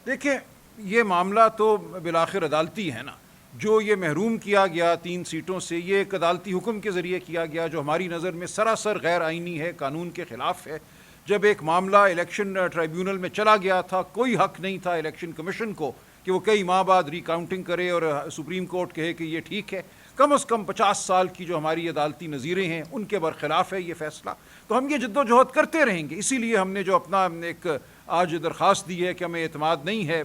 دیکھیں یہ معاملہ تو بالآخر عدالتی ہے نا. جو یہ محروم کیا گیا 3 سیٹوں سے، یہ ایک عدالتی حکم کے ذریعے کیا گیا جو ہماری نظر میں سراسر غیر آئینی ہے، قانون کے خلاف ہے. جب ایک معاملہ الیکشن ٹرائیبیونل میں چلا گیا تھا، کوئی حق نہیں تھا الیکشن کمیشن کو کہ وہ کئی ماہ بعد ریکاؤنٹنگ کرے اور سپریم کورٹ کہے کہ یہ ٹھیک ہے. کم از کم 50 سال کی جو ہماری عدالتی نظیریں ہیں ان کے برخلاف ہے یہ فیصلہ. تو ہم یہ جد و جہد کرتے رہیں گے. اسی لیے ہم نے جو اپنا ایک آج درخواست دی ہے کہ ہمیں اعتماد نہیں ہے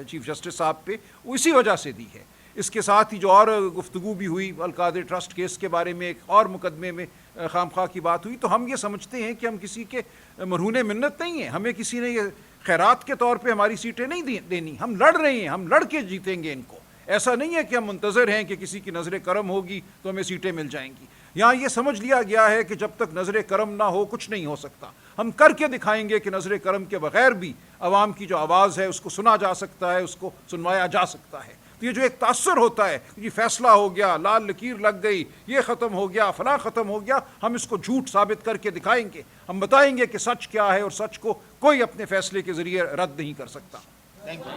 چیف جسٹس صاحب پہ، وہ اسی وجہ سے دی ہے. اس کے ساتھ ہی جو اور گفتگو بھی ہوئی القادر ٹرسٹ کیس کے بارے میں، ایک اور مقدمے میں خام خواہ کی بات ہوئی، تو ہم یہ سمجھتے ہیں کہ ہم کسی کے مرہون منت نہیں ہیں. ہمیں کسی نے یہ خیرات کے طور پہ ہماری سیٹیں نہیں دینی. ہم لڑ رہے ہیں، ہم لڑ کے جیتیں گے ان کو. ایسا نہیں ہے کہ ہم منتظر ہیں کہ کسی کی نظر کرم ہوگی تو ہمیں سیٹیں مل جائیں گی. یہاں یہ سمجھ لیا گیا ہے کہ جب تک نظر کرم نہ ہو کچھ نہیں ہو سکتا. ہم کر کے دکھائیں گے کہ نظر کرم کے بغیر بھی عوام کی جو آواز ہے اس کو سنا جا سکتا ہے، اس کو سنوایا جا سکتا ہے. تو یہ جو ایک تاثر ہوتا ہے کہ فیصلہ ہو گیا، لال لکیر لگ گئی، یہ ختم ہو گیا، فلاں ختم ہو گیا، ہم اس کو جھوٹ ثابت کر کے دکھائیں گے. ہم بتائیں گے کہ سچ کیا ہے اور سچ کو کوئی اپنے فیصلے کے ذریعے رد نہیں کر سکتا. Thank you.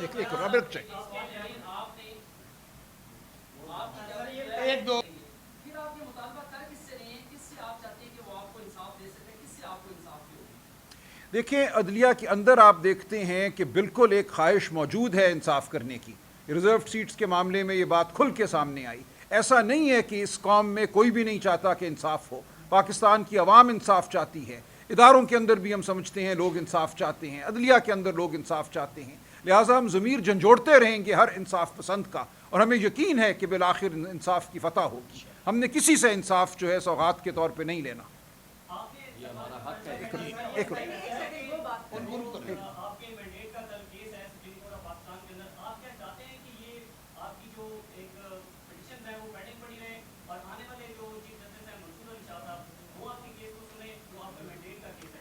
ایک رابرٹ چیک. دیکھیں عدلیہ کے اندر آپ دیکھتے ہیں کہ بالکل ایک خواہش موجود ہے انصاف کرنے کی. ریزروڈ سیٹس کے معاملے میں یہ بات کھل کے سامنے آئی. ایسا نہیں ہے کہ اس قوم میں کوئی بھی نہیں چاہتا کہ انصاف ہو. پاکستان کی عوام انصاف چاہتی ہے. اداروں کے اندر بھی ہم سمجھتے ہیں لوگ انصاف چاہتے ہیں. عدلیہ کے اندر لوگ انصاف چاہتے ہیں. لہٰذا ہم ضمیر جھنجھوڑتے رہیں گے ہر انصاف پسند کا، اور ہمیں یقین ہے کہ بالآخر انصاف کی فتح ہوگی. ہم نے کسی سے انصاف جو ہے سوغات کے طور پہ نہیں لینا.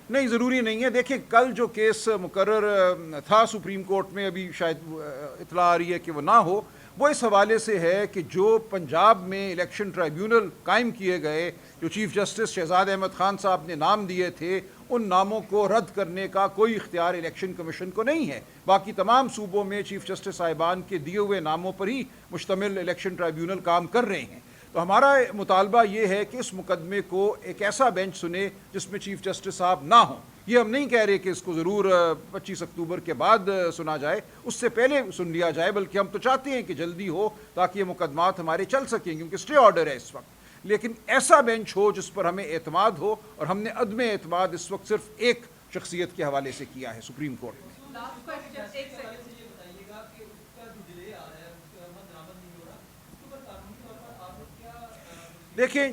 نہیں ضروری نہیں ہے. دیکھیں کل جو کیس مقرر تھا سپریم کورٹ میں، ابھی شاید اطلاع آ رہی ہے کہ وہ نہ ہو، وہ اس حوالے سے ہے کہ جو پنجاب میں الیکشن ٹرائیبیونل قائم کیے گئے، جو چیف جسٹس شہزاد احمد خان صاحب نے نام دیے تھے، ان ناموں کو رد کرنے کا کوئی اختیار الیکشن کمیشن کو نہیں ہے. باقی تمام صوبوں میں چیف جسٹس صاحبان کے دیے ہوئے ناموں پر ہی مشتمل الیکشن ٹرائیبیونل کام کر رہے ہیں. تو ہمارا مطالبہ یہ ہے کہ اس مقدمے کو ایک ایسا بینچ سنے جس میں چیف جسٹس صاحب نہ ہوں. یہ ہم نہیں کہہ رہے کہ اس کو ضرور 25 اکتوبر کے بعد سنا جائے، اس سے پہلے سن لیا جائے، بلکہ ہم تو چاہتے ہیں کہ جلدی ہو تاکہ یہ مقدمات ہمارے چل سکیں، کیونکہ اسٹے آرڈر ہے اس وقت. لیکن ایسا بینچ ہو جس پر ہمیں اعتماد ہو، اور ہم نے عدم اعتماد اس وقت صرف ایک شخصیت کے حوالے سے کیا ہے سپریم کورٹ میں. دیکھیں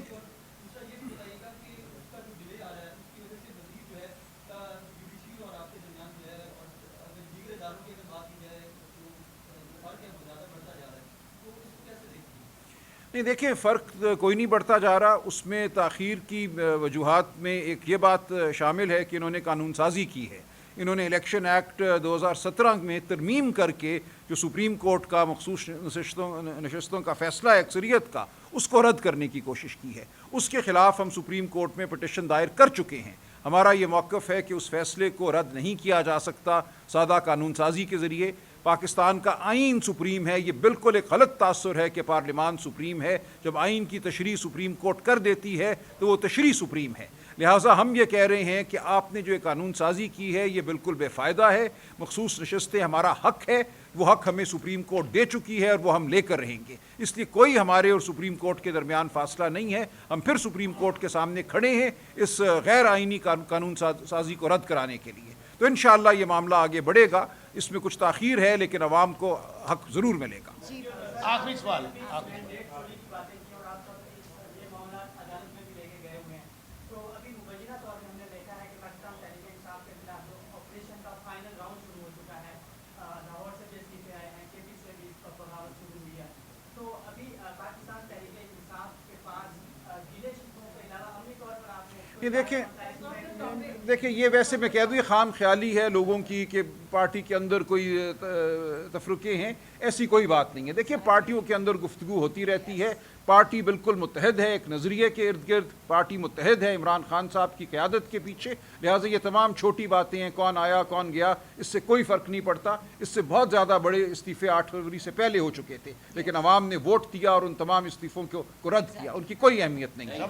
نہیں، دیکھیں فرق کوئی نہیں بڑھتا جا رہا. اس میں تاخیر کی وجوہات میں ایک یہ بات شامل ہے کہ انہوں نے قانون سازی کی ہے. انہوں نے الیکشن ایکٹ 2017 میں ترمیم کر کے جو سپریم کورٹ کا مخصوص نشستوں کا فیصلہ ہے اکثریت کا، اس کو رد کرنے کی کوشش کی ہے. اس کے خلاف ہم سپریم کورٹ میں پٹیشن دائر کر چکے ہیں. ہمارا یہ موقف ہے کہ اس فیصلے کو رد نہیں کیا جا سکتا سادہ قانون سازی کے ذریعے. پاکستان کا آئین سپریم ہے. یہ بالکل ایک غلط تاثر ہے کہ پارلیمان سپریم ہے. جب آئین کی تشریح سپریم کورٹ کر دیتی ہے تو وہ تشریح سپریم ہے. لہٰذا ہم یہ کہہ رہے ہیں کہ آپ نے جو قانون سازی کی ہے یہ بالکل بے فائدہ ہے. مخصوص نشستیں ہمارا حق ہے، وہ حق ہمیں سپریم کورٹ دے چکی ہے اور وہ ہم لے کر رہیں گے. اس لیے کوئی ہمارے اور سپریم کورٹ کے درمیان فاصلہ نہیں ہے. ہم پھر سپریم کورٹ کے سامنے کھڑے ہیں اس غیر آئینی قانون سازی کو رد کرانے کے لیے. تو انشاءاللہ یہ معاملہ آگے بڑھے گا. اس میں کچھ تاخیر ہے لیکن عوام کو حق ضرور ملے گا. آخری سوال. یہ دیکھیں یہ ویسے میں کہہ دوں یہ خام خیالی ہے لوگوں کی کہ پارٹی کے اندر کوئی تفرقے ہیں. ایسی کوئی بات نہیں ہے. دیکھیں پارٹیوں کے اندر گفتگو ہوتی رہتی ہے. پارٹی بالکل متحد ہے ایک نظریے کے ارد گرد، پارٹی متحد ہے عمران خان صاحب کی قیادت کے پیچھے، لہٰذا یہ تمام چھوٹی باتیں ہیں، کون آیا کون گیا، اس سے کوئی فرق نہیں پڑتا۔ اس سے بہت زیادہ بڑے استعفے 8 فروری سے پہلے ہو چکے تھے، لیکن عوام نے ووٹ دیا اور ان تمام استعفوں کو رد کیا، ان کی کوئی اہمیت نہیں ہے۔